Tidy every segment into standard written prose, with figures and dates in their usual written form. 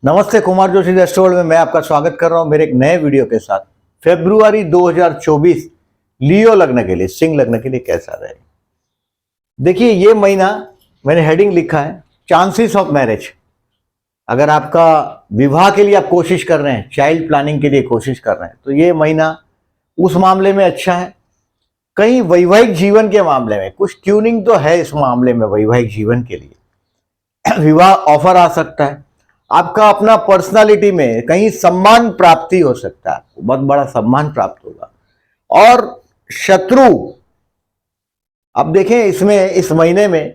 नमस्ते, कुमार जोशी रेस्टोरेंट में मैं आपका स्वागत कर रहा हूं मेरे एक नए वीडियो के साथ। फरवरी 2024 लियो लग्न के लिए, सिंह लग्न के लिए कैसा रहेगा। देखिए, ये महीना मैंने हेडिंग लिखा है चांसेस ऑफ मैरिज। अगर आपका विवाह के लिए आप कोशिश कर रहे हैं, चाइल्ड प्लानिंग के लिए कोशिश कर रहे हैं, तो ये महीना उस मामले में अच्छा है। कहीं वैवाहिक जीवन के मामले में कुछ ट्यूनिंग तो है इस मामले में, वैवाहिक जीवन के लिए विवाह ऑफर आ सकता है। आपका अपना पर्सनालिटी में कहीं सम्मान प्राप्ति हो सकता है, आपको बहुत बड़ा सम्मान प्राप्त होगा। और शत्रु, अब देखें इसमें इस महीने में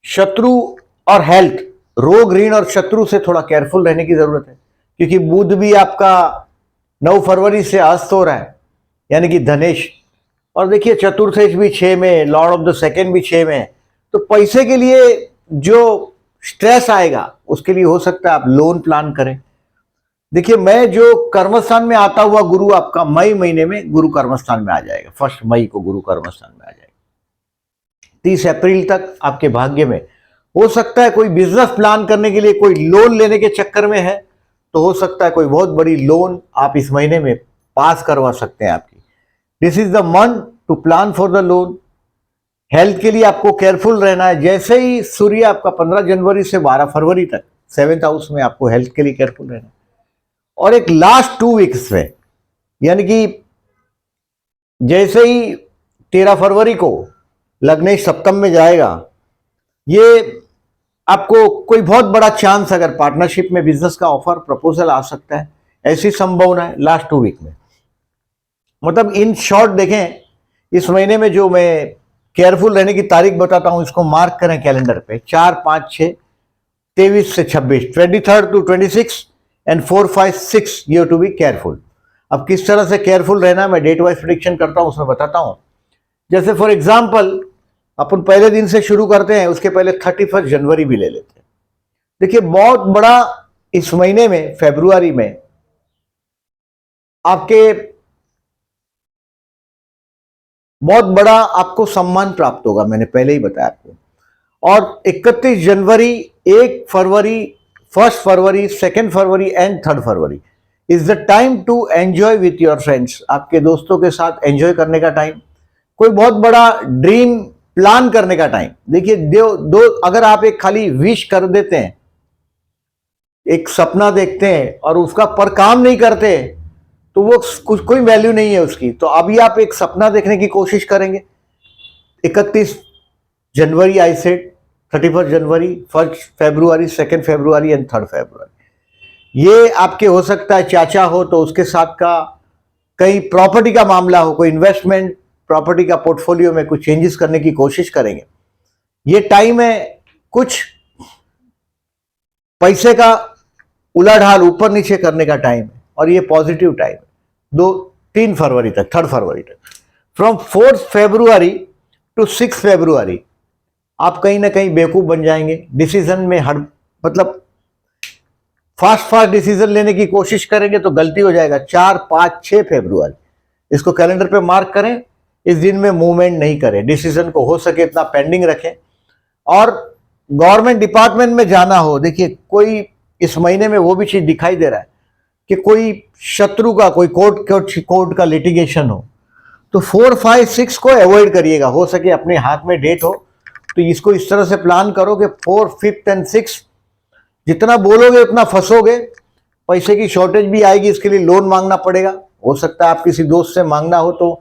शत्रु और हेल्थ, रोग ऋण और शत्रु से थोड़ा केयरफुल रहने की जरूरत है, क्योंकि बुध भी आपका 9 फरवरी से अस्त हो रहा है, यानी कि धनेश। और देखिए चतुर्थेश भी 6 में, लॉर्ड ऑफ द सेकंड भी 6 में है। तो पैसे के लिए जो स्ट्रेस आएगा उसके लिए हो सकता है आप लोन प्लान करें। देखिए, मैं जो कर्मस्थान में आता हुआ गुरु आपका मई महीने में गुरु कर्मस्थान में आ जाएगा। 1 मई को गुरु कर्मस्थान में आ जाएगा। 30 अप्रैल तक आपके भाग्य में हो सकता है कोई बिजनेस प्लान करने के लिए कोई लोन लेने के चक्कर में है, तो हो सकता है कोई बहुत बड़ी लोन आप इस महीने में पास करवा सकते हैं आपकी। This is the month to plan for the loan. Health के लिए आपको केयरफुल रहना है। जैसे ही सूर्य आपका 15 जनवरी से 12 फरवरी तक 7th हाउस में, आपको हेल्थ के लिए केयरफुल रहना है। और एक लास्ट 2 वीक्स में, यानी कि जैसे ही 13 फरवरी को लग्नेश सप्तम में जाएगा, ये आपको कोई बहुत बड़ा चांस, अगर पार्टनरशिप में बिजनेस का ऑफर प्रपोजल आ सकता है, ऐसी संभावना है लास्ट 2 वीक में। मतलब इन शॉर्ट देखें, इस महीने में जो मैं केयरफुल रहने की तारीख बताता हूं, इसको मार्क करें कैलेंडर पे। 4, 5, 6, 23 से 26, 23 to 26 and 4, 5, 6 you to be careful. अब किस तरह से केयरफुल रहना मैं डेट वाइज प्रिडिक्शन करता हूं, उसमें बताता हूं। जैसे फॉर एग्जाम्पल अपन पहले दिन से शुरू करते हैं, उसके पहले 31 जनवरी भी ले लेते हैं। देखिए, बहुत बड़ा इस महीने में फरवरी में आपके बहुत बड़ा आपको सम्मान प्राप्त होगा, मैंने पहले ही बताया आपको। और 31 January, 1 February, 1 February, 2 February and 3 February is the time to enjoy with your friends. आपके दोस्तों के साथ एंजॉय करने का टाइम, कोई बहुत बड़ा ड्रीम प्लान करने का टाइम। देखिए, दो अगर आप एक खाली विश कर देते हैं, एक सपना देखते हैं और उसका पर काम नहीं करते, तो वो कुछ कोई वैल्यू नहीं है उसकी। तो अभी आप एक सपना देखने की कोशिश करेंगे। 31 जनवरी I said, 31 January, 1 February, 2 February and 3 फरवरी। ये आपके हो सकता है चाचा हो तो उसके साथ का कहीं प्रॉपर्टी का मामला हो, कोई इन्वेस्टमेंट प्रॉपर्टी का पोर्टफोलियो में कुछ चेंजेस करने की कोशिश करेंगे। ये टाइम है कुछ पैसे का उलाढाल ऊपर नीचे करने का टाइम है, और ये पॉजिटिव टाइम है 3 फरवरी तक, 3 फरवरी तक। फ्रॉम 4 फरवरी टू 6 फरवरी आप कहीं ना कहीं बेवकूफ बन जाएंगे। डिसीजन में मतलब फास्ट डिसीजन लेने की कोशिश करेंगे तो गलती हो जाएगा। 4, 5, 6 फरवरी इसको कैलेंडर पे मार्क करें। इस दिन में मूवमेंट नहीं करें, डिसीजन को हो सके इतना पेंडिंग रखें। और गवर्नमेंट डिपार्टमेंट में जाना हो, देखिए कोई इस महीने में वो भी चीज दिखाई दे रहा है कि कोई शत्रु का कोई कोर्ट का लिटिगेशन हो, तो 4, 5, 6 को अवॉइड करिएगा। हो सके अपने हाथ में डेट हो तो इसको इस तरह से प्लान करो कि 4, 5 एंड 6 जितना बोलोगे उतना फंसोगे। पैसे की शॉर्टेज भी आएगी, इसके लिए लोन मांगना पड़ेगा। हो सकता है आप किसी दोस्त से मांगना हो तो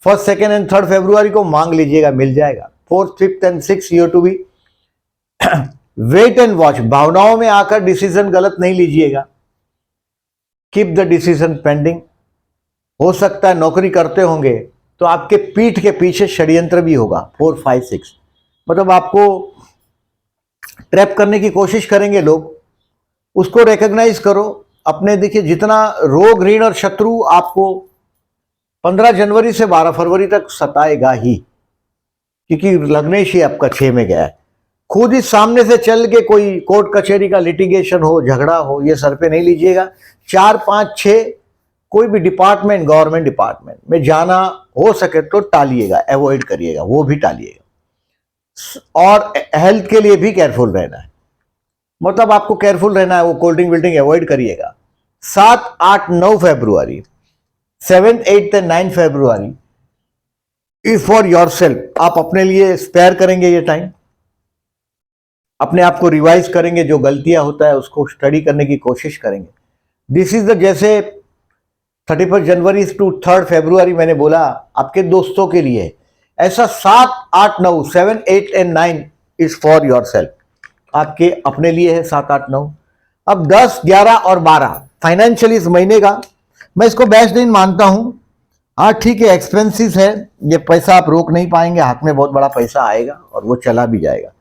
1, 2 एंड 3 फरवरी को मांग लीजिएगा, मिल जाएगा। 4, 5 and 6 you to be wait and watch. भावनाओं में आकर डिसीजन गलत नहीं लीजिएगा। Keep the decision pending. हो सकता है नौकरी करते होंगे तो आपके पीठ के पीछे षड्यंत्र भी होगा। 4, 5, 6 मतलब आपको ट्रैप करने की कोशिश करेंगे लोग, उसको रिकॉग्नाइज करो अपने। देखिए, जितना रोग ऋण और शत्रु आपको 15 जनवरी से 12 फरवरी तक सताएगा ही, क्योंकि लग्नेश ही आपका 6 में गया है। खुद ही सामने से चल के कोई कोर्ट कचहरी का लिटिगेशन हो, झगड़ा हो, ये सर पे नहीं लीजिएगा। 4, 5, 6 कोई भी डिपार्टमेंट, गवर्नमेंट डिपार्टमेंट में जाना हो सके तो टालिएगा, अवॉइड करिएगा, वो भी टालिएगा। और हेल्थ के लिए भी केयरफुल रहना है। मतलब आपको केयरफुल रहना है, वो कोल्ड ड्रिंक विल्ड्रिंक अवॉइड करिएगा। 7, 8, 9 फरवरी, 7, 8 and 9 February is for your self. आप अपने लिए स्पेयर करेंगे ये टाइम, अपने आप को रिवाइज करेंगे, जो गलतियां होता है उसको स्टडी करने की कोशिश करेंगे। दिस इज द, जैसे 31 जनवरी टू 3 फरवरी मैंने बोला आपके दोस्तों के लिए, ऐसा 7, 8, 9, 7, 8 and 9 is for your self, आपके अपने लिए है 7, 8, 9। अब 10, 11 और 12 फाइनेंशियली इस महीने का मैं इसको बेस्ट दिन मानता हूं। हाँ ठीक है, एक्सपेंसिस है, ये पैसा आप रोक नहीं पाएंगे, हाथ में बहुत बड़ा पैसा आएगा और वो चला भी जाएगा।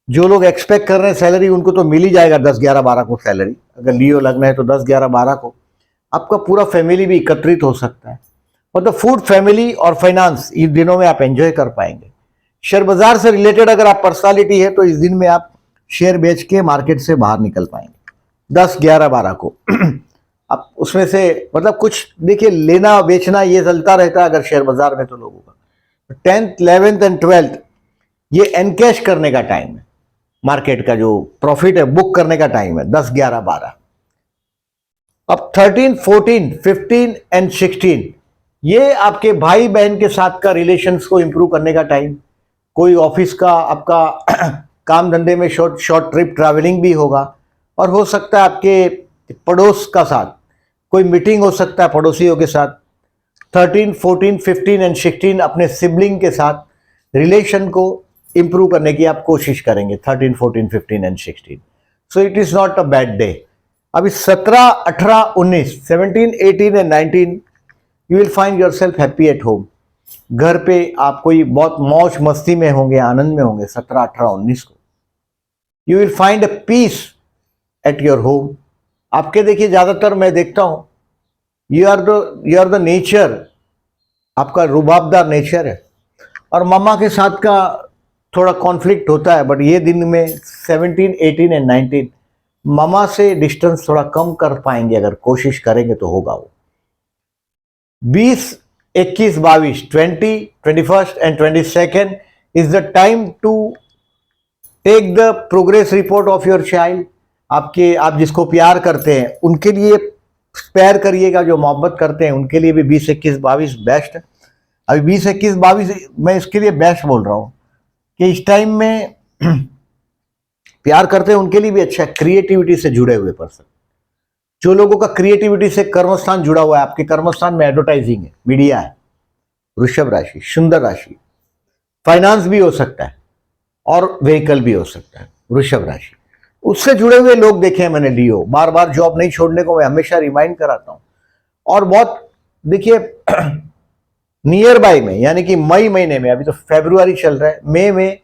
जो लोग एक्सपेक्ट कर रहे हैं सैलरी, उनको तो मिल ही जाएगा 10, 11, 12 को सैलरी। अगर लियो लगना है तो 10, 11, 12 को आपका पूरा फैमिली भी एकत्रित हो सकता है। मतलब फूड, फैमिली और फाइनेंस इस दिनों में आप एंजॉय कर पाएंगे। शेयर बाजार से रिलेटेड अगर आप पर्सनालिटी है तो इस दिन में आप शेयर बेच के मार्केट से बाहर निकल पाएंगे 10, 11, 12 को। आप उसमें से मतलब कुछ देखिए, लेना बेचना ये चलता रहता है अगर शेयर बाजार में तो लोगों का। 10th, 11th एंड 12th ये एनकैश करने का टाइम है, मार्केट का जो प्रॉफिट है बुक करने का टाइम है 10, 11, 12। अब 13, 14, 15 एंड 16 ये आपके भाई बहन के साथ का रिलेशंस को इंप्रूव करने का टाइम। कोई ऑफिस का आपका काम धंधे में शॉर्ट ट्रिप ट्रैवलिंग भी होगा, और हो सकता है आपके पड़ोस का साथ कोई मीटिंग हो सकता है पड़ोसियों के साथ। 13, 14, 15 एंड 16 अपने सिबलिंग के साथ रिलेशन को इंप्रूव करने की आप कोशिश करेंगे 13, 14, 15 and 16। So it is not a bad day. अभी 17, 18, 19, 17, 18 and 19 you will find your self happy at home. घर पे आप कोई बहुत मौज मस्ती में होंगे, आनंद में होंगे 17, 18, 19 को। You will find a peace at your home. आपके देखिए ज्यादातर मैं देखता हूं यू आर द नेचर, आपका रुबाबदार नेचर है, और मम्मा के साथ का थोड़ा कॉन्फ्लिक्ट होता है। बट ये दिन में 17, 18 एंड 19 मम्मा से डिस्टेंस थोड़ा कम कर पाएंगे, अगर कोशिश करेंगे तो होगा वो। 20, 21, 22, 20, 21 and 22 is the time to take the progress report of your child. आप जिसको प्यार करते हैं उनके लिए स्पेयर करिएगा, जो मोहब्बत करते हैं उनके लिए भी 20, 21, 22 बेस्ट है। अभी 20, 21, 22 मैं इसके लिए बेस्ट बोल रहा हूं कि इस टाइम में प्यार करते हैं उनके लिए भी अच्छा है। क्रिएटिविटी से जुड़े हुए पर्सन, जो लोगों का क्रिएटिविटी से कर्मस्थान जुड़ा हुआ है, आपके कर्मस्थान में एडवर्टाइजिंग है, मीडिया है, वृषभ राशि, सुंदर राशि, फाइनेंस भी हो सकता है और व्हीकल भी हो सकता है वृषभ राशि, उससे जुड़े हुए लोग देखे हैं मैंने। लियो बार बार जॉब नहीं छोड़ने को मैं हमेशा रिमाइंड कराता हूं। और बहुत देखिए नियर बाय में, यानी कि मई महीने में, अभी तो फरवरी चल रहा है, मई में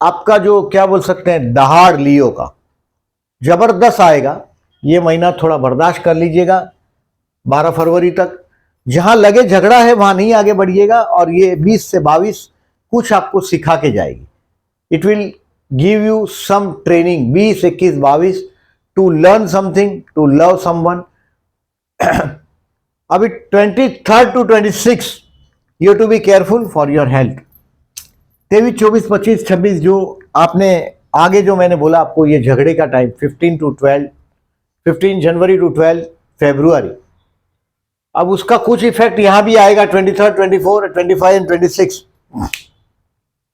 आपका जो क्या बोल सकते हैं दहाड़ लियो का जबरदस्त आएगा। ये महीना थोड़ा बर्दाश्त कर लीजिएगा 12 फरवरी तक। जहां लगे झगड़ा है वहां नहीं आगे बढ़िएगा, और ये 20 से 22 कुछ आपको सिखा के जाएगी। It will give you some training 20, 21, 22 to learn something, to love someone. अभी 23 to 26 you to be careful for your health. 23, 24, 25, 26 जो आपने आगे जो मैंने बोला आपको, ये झगड़े का टाइम 15 टू 12, 15 जनवरी टू 12 फरवरी। अब उसका कुछ इफेक्ट यहां भी आएगा 23, 24, 25 एंड 26।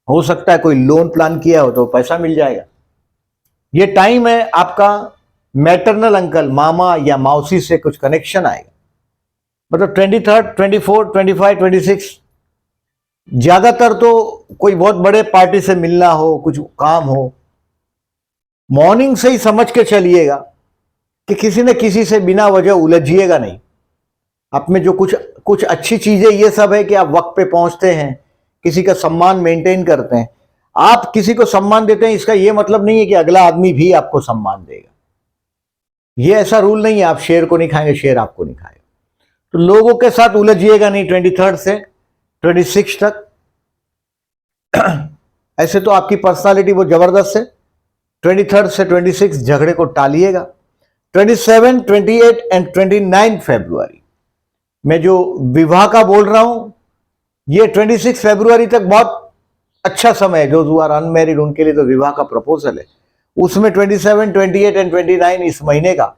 हो सकता है कोई लोन प्लान किया हो तो पैसा मिल जाएगा। ये टाइम है आपका मैटरनल अंकल, मामा या मौसी से कुछ कनेक्शन आएगा। मतलब 23, 24, 25, 26 ज्यादातर तो कोई बहुत बड़े पार्टी से मिलना हो, कुछ काम हो, मॉर्निंग से ही समझ के चलिएगा कि किसी न किसी से बिना वजह उलझिएगा नहीं। आप में जो कुछ अच्छी चीजें ये सब है कि आप वक्त पे पहुंचते हैं, किसी का सम्मान मेंटेन करते हैं। आप किसी को सम्मान देते हैं, इसका यह मतलब नहीं है कि अगला आदमी भी आपको सम्मान देगा। ये ऐसा रूल नहीं है आप शेर को नहीं खाएंगे, शेर आपको नहीं खाएगा। तो लोगों के साथ उलझिएगा नहीं 23 से 26 तक। ऐसे तो आपकी पर्सनालिटी वो जबरदस्त है। 23 से 26 झगड़े को टालिएगा। 27, 28 एंड 29 फरवरी मैं जो विवाह का बोल रहा हूं, ये 26 फरवरी तक बहुत अच्छा समय है। जो आर अनमैरिड उनके लिए तो विवाह का प्रपोजल है। उसमें 27, 28 एंड 29 इस महीने का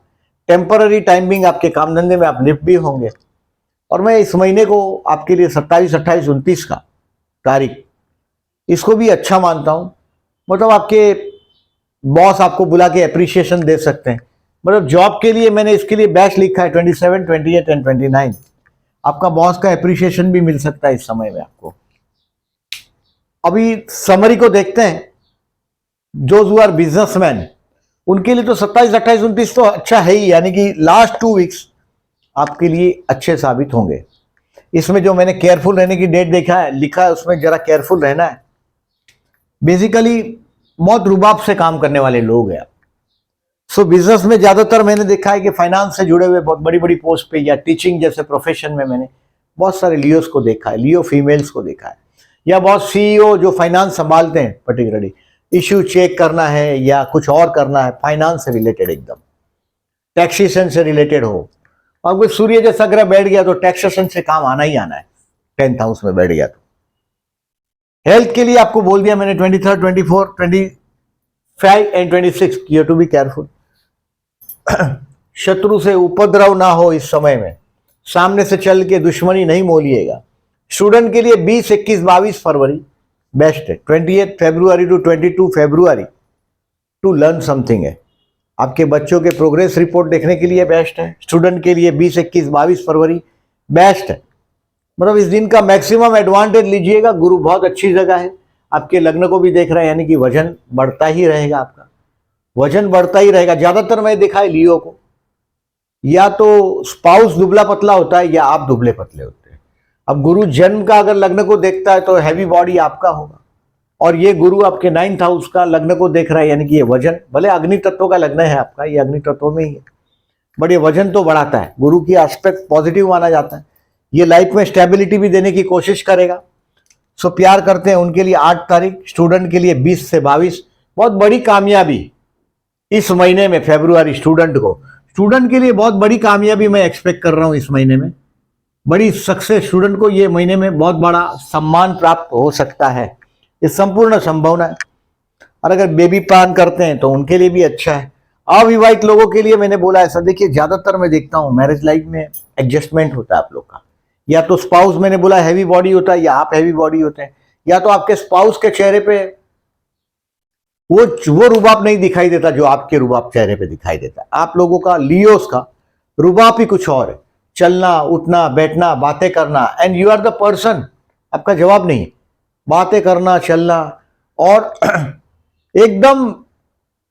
टेम्पररी टाइमिंग आपके काम धंधे में आप लिफ्ट भी होंगे। और मैं इस महीने को आपके लिए 27, 28, 29 का तारीख इसको भी अच्छा मानता हूं। मतलब आपके बॉस आपको बुला के अप्रिसिएशन दे सकते हैं। मतलब जॉब के लिए मैंने इसके लिए बैच लिखा है 27, 28 एंड 29। आपका बॉस का अप्रिसिएशन भी मिल सकता है इस समय में आपको। अभी समरी को देखते हैं। जो आर बिजनेसमैन उनके लिए तो 27, 28, 29 तो अच्छा है ही, यानी कि लास्ट 2 वीक्स आपके लिए अच्छे साबित होंगे। इसमें जो मैंने केयरफुल रहने की डेट देखा है लिखा है उसमें जरा केयरफुल रहना है। बेसिकली बहुत रुबाब से काम करने वाले लोग हैं। सो बिजनेस में ज्यादातर मैंने देखा है कि फाइनेंस से जुड़े हुए बहुत बड़ी बड़ी पोस्ट पे या टीचिंग जैसे प्रोफेशन में मैंने बहुत सारे लियोस को देखा है, लियो फीमेल्स को देखा है, या बहुत सीईओ जो फाइनेंस संभालते हैं, पर्टिकुलरली इश्यू चेक करना है या कुछ और करना है फाइनेंस से रिलेटेड, एकदम टैक्सेशन से रिलेटेड हो। और कोई सूर्य जैसा ग्रह बैठ गया तो टैक्सेशन से काम आना ही आना है। 10th हाउस में बैठ गया तो हेल्थ के लिए आपको बोल दिया मैंने 23, 24, 25 and 26 you to be careful. शत्रु से उपद्रव ना हो इस समय में। सामने से चल के दुश्मनी नहीं मोलिएगा। स्टूडेंट के लिए 20, 21, 22 फरवरी बेस्ट है। 28 February to 22 February to learn something है। आपके बच्चों के प्रोग्रेस रिपोर्ट देखने के लिए बेस्ट है। स्टूडेंट के लिए 20, 21, 22 फरवरी बेस्ट है। मतलब इस दिन का मैक्सिमम एडवांटेज लीजिएगा। गुरु बहुत अच्छी जगह है। आपके लग्न को भी देख रहा है, यानी कि वजन बढ़ता ही रहेगा। आपका वजन बढ़ता ही रहेगा। ज्यादातर मैं देखा है लियो को या तो स्पाउस दुबला पतला होता है या आप दुबले पतले होते हैं। अब गुरु जन्म का अगर लग्न को देखता है तो हैवी बॉडी आपका होगा, और ये गुरु आपके 9th हाउस का लग्न को देख रहा है, यानी कि ये वजन, भले अग्नि तत्व का लग्न है आपका, ये अग्नि तत्व में ही है, बट ये वजन तो बढ़ाता है। गुरु की एस्पेक्ट पॉजिटिव माना जाता है। ये लाइफ में स्टेबिलिटी भी देने की कोशिश करेगा। सो प्यार करते हैं उनके लिए 8 तारीख, स्टूडेंट के लिए 20 से 22 बहुत बड़ी कामयाबी इस महीने में फरवरी। स्टूडेंट के लिए बहुत बड़ी कामयाबी मैं एक्सपेक्ट कर रहा हूं इस महीने में। बड़ी सक्सेस स्टूडेंट को ये महीने में बहुत बड़ा सम्मान प्राप्त हो सकता है, ये संपूर्ण संभावना है। और अगर बेबी प्लान करते हैं तो उनके लिए भी अच्छा है। अविवाहित लोगों के लिए मैंने बोला ऐसा, देखिए ज्यादातर मैं देखता हूं मैरिज लाइफ में एडजस्टमेंट होता है आप लोग का। या तो स्पाउस मैंने बोला हैवी बॉडी होता है, या आप हैवी बॉडी होते हैं, या तो आपके स्पाउस के चेहरे पे वो रुबाब नहीं दिखाई देता जो आपके रुबाब चेहरे पे दिखाई देता है। आप लोगों का लियोस का रुबाब ही कुछ और है। चलना, उठना, बैठना, बातें करना, and you are the person, आपका जवाब नहीं, बातें करना, चलना, और एकदम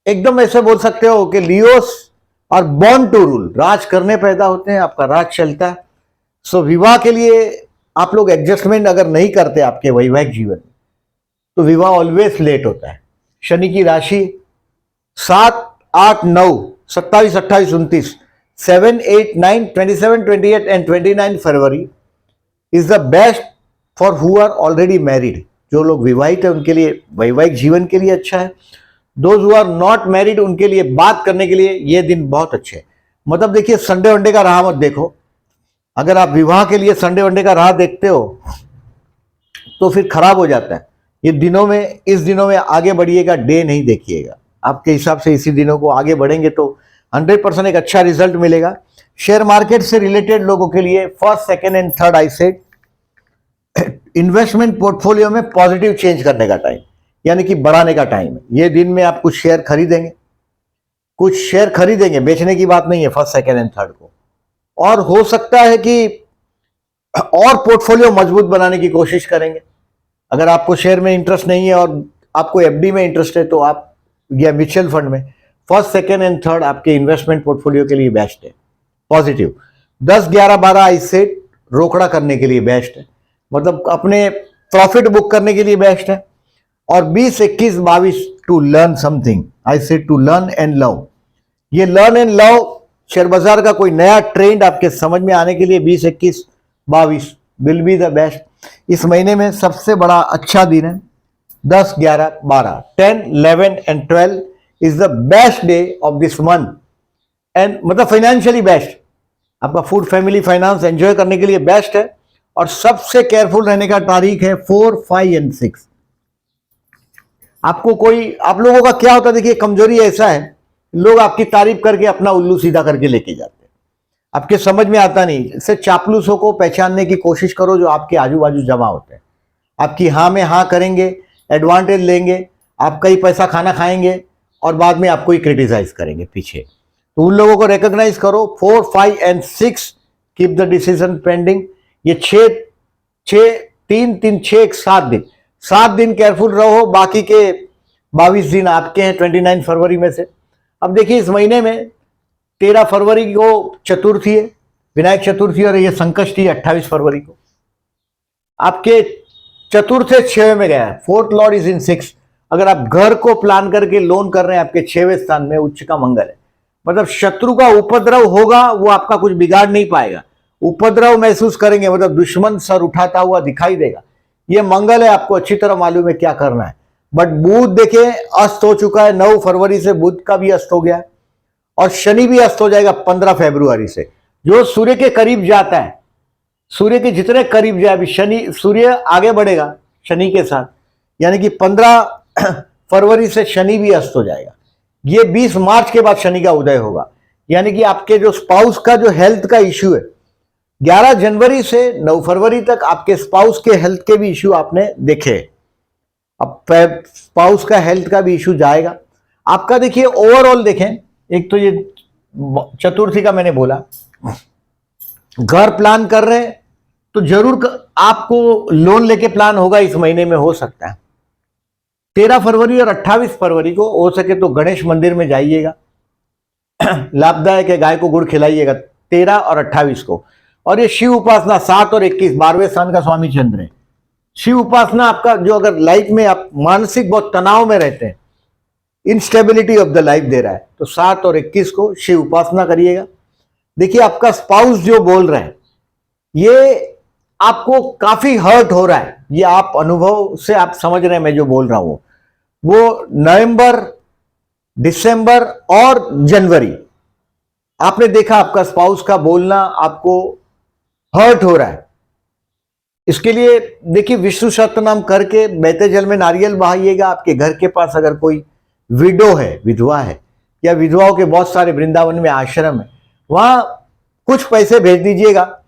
एकदम ऐसे बोल सकते हो कि लियोस और बॉर्न टू रूल, राज करने पैदा होते हैं, आपका राज चलता है। सो विवाह के लिए आप लोग एडजस्टमेंट अगर नहीं करते आपके वैवाहिक जीवन में तो विवाह ऑलवेज लेट होता है। शनि की राशि 7, 8, 9, 27, 28, 29, 7, 8, 9, 27, 28 and 29 February is the best for who are already married. जो लोग विवाहित है उनके लिए वैवाहिक जीवन के लिए अच्छा है। Those who are not married उनके लिए बात करने के लिए ये दिन बहुत अच्छे है। मतलब देखिए संडे वनडे का राह मत देखो। अगर आप विवाह के लिए संडे वनडे का राह देखते हो तो फिर खराब हो जाता है। ये दिनों में, इस दिनों में आगे बढ़िएगा, डे नहीं देखिएगा। आपके हिसाब से इसी दिनों को आगे बढ़ेंगे तो 100% एक अच्छा रिजल्ट मिलेगा। शेयर मार्केट से रिलेटेड लोगों के लिए 1st, 2nd and 3rd I said investment portfolio में पॉजिटिव चेंज करने का टाइम, यानी कि बढ़ाने का टाइम है। ये दिन में आप कुछ शेयर खरीदेंगे, बेचने की बात नहीं है 1st, 2nd एंड 3rd को। और हो सकता है कि और पोर्टफोलियो मजबूत बनाने की कोशिश करेंगे। अगर आपको शेयर में इंटरेस्ट नहीं है और आपको एफडी में इंटरेस्ट है तो आप, या म्यूचुअल फंड में, 1st, 2nd एंड 3rd आपके इन्वेस्टमेंट पोर्टफोलियो के लिए बेस्ट है, पॉजिटिव। 10, 11, 12 आई सेड रोकड़ा करने के लिए बेस्ट है, मतलब अपने प्रॉफिट बुक करने के लिए बेस्ट है। और 20, 21, 22 to learn something, I said to learn and love. ये लर्न एंड लव शेयर बाजार का कोई नया ट्रेंड आपके समझ में आने के लिए 20, 21, 22 विल बी द बेस्ट। इस महीने में सबसे बड़ा अच्छा दिन है 10, 11, 12, 10, 11 and 12 is the best day of this month, and मतलब फाइनेंशियली बेस्ट। आपका फूड, फैमिली, फाइनेंस एंजॉय करने के लिए बेस्ट है। और सबसे केयरफुल रहने का तारीख है 4, 5 एंड 6। आपको कोई, आप लोगों का क्या होता है, देखिए कमजोरी ऐसा है, लोग आपकी तारीफ करके अपना उल्लू सीधा करके लेके जाते हैं, आपके समझ में आता नहीं। इससे चापलूसों को पहचानने की कोशिश करो जो आपके आजू बाजू जमा होते हैं, आपकी हाँ में हाँ करेंगे, एडवांटेज लेंगे, आपका ही पैसा खाना खाएंगे और बाद में आपको ही क्रिटिसाइज करेंगे पीछे। तो उन लोगों को रिकॉग्नाइज करो। 4, 5 and 6 keep the decision pending. ये 7 दिन केयरफुल रहो, बाकी के 22 दिन आपके हैं 29 फरवरी में से। अब देखिए इस महीने में 13 फरवरी को चतुर्थी है, विनायक चतुर्थी, और ये संकष्टी 28 फरवरी को। आपके चतुर्थ 6 में गया है, 4th लॉर्ड इज इन 6। अगर आप घर को प्लान करके लोन कर रहे हैं, आपके 6वें स्थान में उच्च का मंगल है, मतलब शत्रु का उपद्रव होगा, वो आपका कुछ बिगाड़ नहीं पाएगा। उपद्रव महसूस करेंगे, मतलब दुश्मन सर उठाता हुआ दिखाई देगा। ये मंगल है, आपको अच्छी तरह मालूम है क्या करना है। बट बुध देखे अस्त हो चुका है, 9 फरवरी से बुध का भी अस्त हो गया है, और शनि भी अस्त हो जाएगा 15 फरवरी से। जो सूर्य के करीब जाता है, सूर्य के जितने करीब जाए, अभी शनि, सूर्य आगे बढ़ेगा शनि के साथ, यानी कि 15 फरवरी से शनि भी अस्त हो जाएगा। ये 20 मार्च के बाद शनि का उदय होगा, यानी कि आपके जो स्पाउस का जो हेल्थ का इश्यू है, 11 जनवरी से 9 फरवरी तक आपके स्पाउस के हेल्थ के भी इश्यू आपने देखे। अब स्पाउस का हेल्थ का भी इश्यू जाएगा आपका। देखिए ओवरऑल देखें, एक तो ये चतुर्थी का मैंने बोला, घर प्लान कर रहे हैं तो जरूर आपको लोन लेके प्लान होगा, इस महीने में हो सकता है। 13 फरवरी और 28 फरवरी को हो सके तो गणेश मंदिर में जाइएगा, लाभदायक है, गाय को गुड़ खिलाइएगा 13 और 28 को। और ये शिव उपासना 7 और 21, 12वें स्थान का स्वामी चंद्र है। शिव उपासना आपका जो, अगर लाइफ में आप मानसिक बहुत तनाव में रहते हैं, इंस्टेबिलिटी ऑफ द लाइफ दे रहा है, तो 7 और 21 को शिव उपासना करिएगा। देखिए आपका स्पाउस जो बोल रहे हैं, ये आपको काफी हर्ट हो रहा है, ये आप अनुभव से आप समझ रहे हैं मैं जो बोल रहा हूं। वो नवंबर, दिसंबर और जनवरी आपने देखा आपका स्पाउस का बोलना आपको हर्ट हो रहा है। इसके लिए देखिए विष्णु सहस्त्रनाम करके बहते जल में नारियल बहाइएगा। आपके घर के पास अगर कोई विडो है, विधवा है, या विधवाओं के बहुत सारे वृंदावन में आश्रम है, वहां कुछ पैसे भेज दीजिएगा।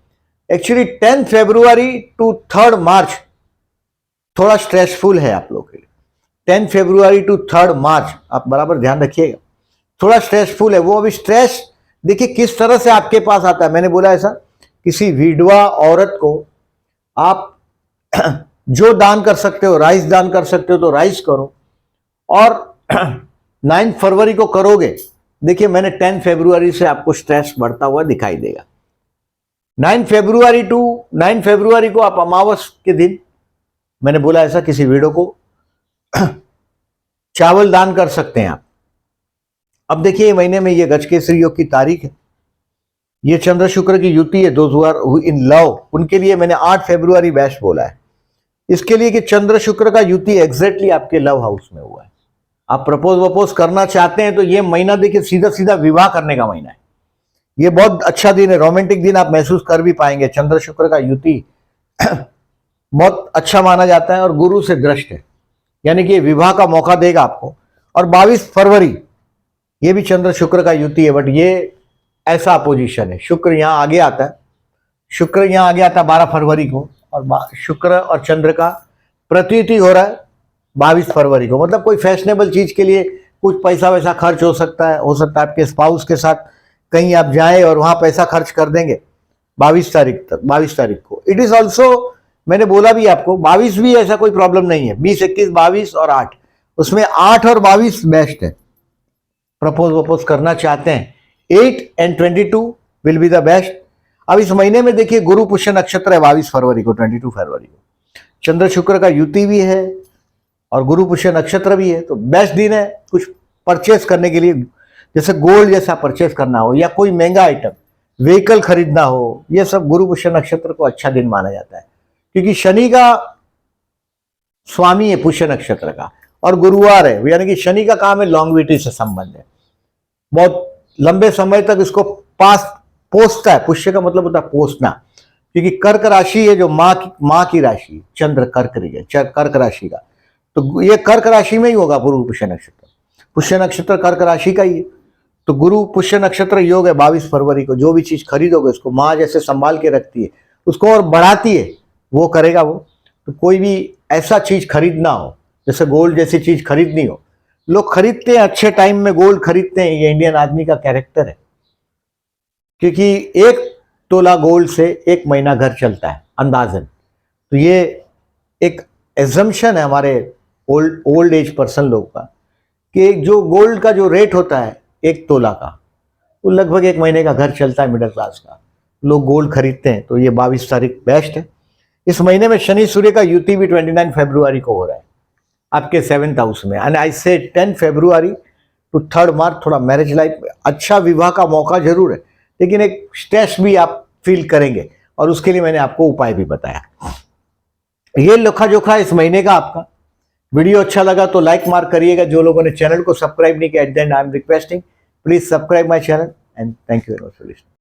एक्चुअली 10 फरवरी टू 3 मार्च थोड़ा स्ट्रेसफुल है आप लोग के लिए। 10 फरवरी टू 3 मार्च आप बराबर ध्यान रखिएगा, थोड़ा स्ट्रेसफुल है। वो अभी स्ट्रेस देखिए किस तरह से आपके पास आता है। मैंने बोला ऐसा, किसी विधवा औरत को आप जो दान कर सकते हो, राइस दान कर सकते हो तो राइस करो, और 9 फरवरी को करोगे, देखिए मैंने 10 फरवरी से आपको स्ट्रेस बढ़ता हुआ दिखाई देगा। 9 फरवरी को आप अमावस के दिन, मैंने बोला ऐसा, किसी विडो को चावल दान कर सकते हैं आप। अब देखिए महीने में ये गजकेसरी योग की तारीख है, ये चंद्र शुक्र की युति है। Those who are in love, उनके लिए मैंने 8 फरवरी बेस्ट बोला है, इसके लिए कि चंद्र शुक्र का युति एग्जैक्टली आपके लव हाउस में हुआ है। आप प्रपोज वपोज करना चाहते हैं तो ये महीना देखिए सीधा सीधा विवाह करने का महीना है। ये बहुत अच्छा दिन है, रोमांटिक दिन आप महसूस कर भी पाएंगे। चंद्र शुक्र का युति बहुत अच्छा माना जाता है और गुरु से दृष्ट है, यानी कि विवाह का मौका देगा आपको। और 22 फरवरी ये भी चंद्र शुक्र का युति है, बट ये ऐसा अपोजिशन है, शुक्र यहां आगे आता है, शुक्र यहां आगे आता है 12 फरवरी को, और शुक्र और चंद्र का प्रतीति हो रहा है 22 फरवरी को। मतलब कोई फैशनेबल चीज के लिए कुछ पैसा वैसा खर्च हो सकता है आपके स्पाउस के साथ कहीं आप जाएं और वहां पैसा खर्च कर देंगे 22 तारीख को। इट इज ऑल्सो, मैंने बोला भी आपको, 22 भी ऐसा कोई प्रॉब्लम नहीं है, 20, 21, 22 और 8, उसमें 8 और 22 बेस्ट है। प्रपोज वपोज करना चाहते हैं 8 and 22 will be the best. अब इस महीने में देखिए गुरु पुष्य नक्षत्र है 22 फरवरी को, 22 फरवरी को चंद्र शुक्र का युति भी है और गुरु पुष्य नक्षत्र भी है, तो बेस्ट दिन है कुछ परचेस करने के लिए, जैसे गोल्ड जैसा परचेस करना हो या कोई महंगा आइटम, व्हीकल खरीदना हो, यह सब गुरु पुष्य नक्षत्र को अच्छा दिन माना जाता है, क्योंकि शनि का स्वामी है पुष्य नक्षत्र का और गुरुवार है, यानी कि शनि का काम है लॉन्गविटी से संबंध है, बहुत लंबे समय तक इसको पोसता है। पुष्य का मतलब होता है पोसना, क्योंकि कर्क राशि है जो माँ की राशि, चंद्र कर्क राशि का, तो ये कर्क राशि में ही होगा गुरु पुष्य नक्षत्र। पुष्य नक्षत्र कर्क राशि का ही है। तो गुरु पुष्य नक्षत्र योग है 22 फरवरी को। जो भी चीज खरीदोगे उसको माँ जैसे संभाल के रखती है, उसको और बढ़ाती है, वो करेगा वो। तो कोई भी ऐसा चीज खरीदना हो, जैसे गोल्ड जैसी चीज खरीदनी हो, लोग खरीदते हैं, अच्छे टाइम में गोल्ड खरीदते हैं। ये इंडियन आदमी का कैरेक्टर है, क्योंकि 1 तोला गोल्ड से 1 महीना घर चलता है अंदाजन। तो ये एक एजम्पशन है हमारे ओल्ड एज पर्सन लोग का, कि जो गोल्ड का जो रेट होता है 1 तोला का, वो लगभग 1 महीने का घर चलता है मिडिल क्लास का। लोग गोल्ड खरीदते हैं। तो ये 22 तारीख बेस्ट है। इस महीने में शनि सूर्य का युति भी 29 फरवरी को हो रहा है आपके 7th हाउस में। एंड आई से 10 फरवरी टू 3 मार्च थोड़ा मैरिज लाइफ में अच्छा विवाह का मौका जरूर है, लेकिन एक स्ट्रेस भी आप फील करेंगे, और उसके लिए मैंने आपको उपाय भी बताया। ये लेखा जोखा इस महीने का आपका। वीडियो अच्छा लगा तो लाइक मार्क करिएगा। जो लोगों ने चैनल को सब्सक्राइब नहीं किया, at the and I am requesting, please subscribe my channel and thank you very much for listening.